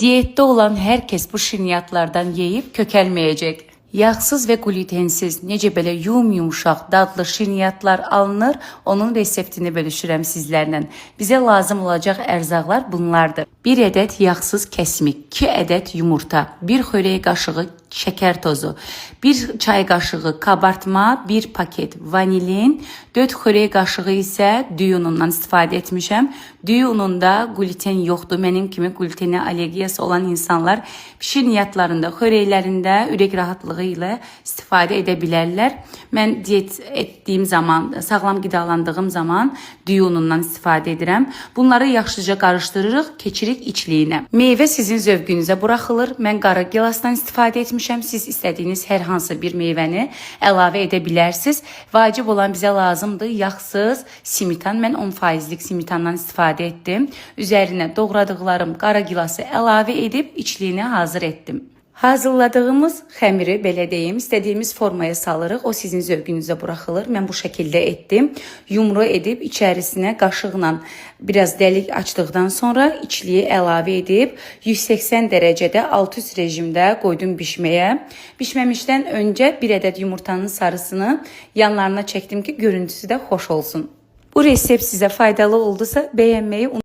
Diyette olan herkes bu şirniyyatlardan yeyip kökəlməyəcək. Yağsız ve glutensiz necə belə yumuşaq, dadlı şirniyyatlar alınır, onun reseptini bölüşürəm sizlərlə. Bizə lazım olacaq ərzaqlar bunlardır. 1 ədəd yağsız kəsmik, 2 ədəd yumurta, 1 xörək qaşığı şeker tozu, 1 çay qaşığı kabartma, 1 paket vanilin, 4 xörək qaşığı isə düyü unundan istifadə etmişəm. Düyü ununda gluten yoxdur. Mənim kimi glutene alergiyası olan insanlar şirniyyatlarında, xörəklərində ürək rahatlığı ilə istifadə edə bilərlər. Mən diyet etdiyim zaman, sağlam qidalandığım zaman düyü unundan istifadə edirəm. Bunları yaxşıca qarışdırırıq, keçirik içliyinə. Meyvə sizin zövqünüzə buraxılır. Mən qara gilasdan istifadə etmişəm. Siz istədiyiniz hər hansı bir meyvəni əlavə edə bilərsiniz. Vacib olan bizə lazımdır yağsız simitan. Mən 10%lik simitandan istifadə etdim. Üzərinə doğradıqlarım qara gilası əlavə edib içliyini hazır etdim. Hazırladığımız xəmiri belə deyim, istədiyimiz formaya salırıq. O sizin zövqünüzə buraxılır. Mən bu şəkildə etdim. Yumru edib içərisinə qaşıqla biraz dəlik açdıqdan sonra içliyi əlavə edib 180 dərəcədə alt üst rejimdə qoydum bişməyə. Bişməmişdən öncə 1 ədəd yumurtanın sarısını yanlarına çəkdim ki, görüntüsü də xoş olsun. Bu resept sizə faydalı oldusa bəyənməyi unutmayın.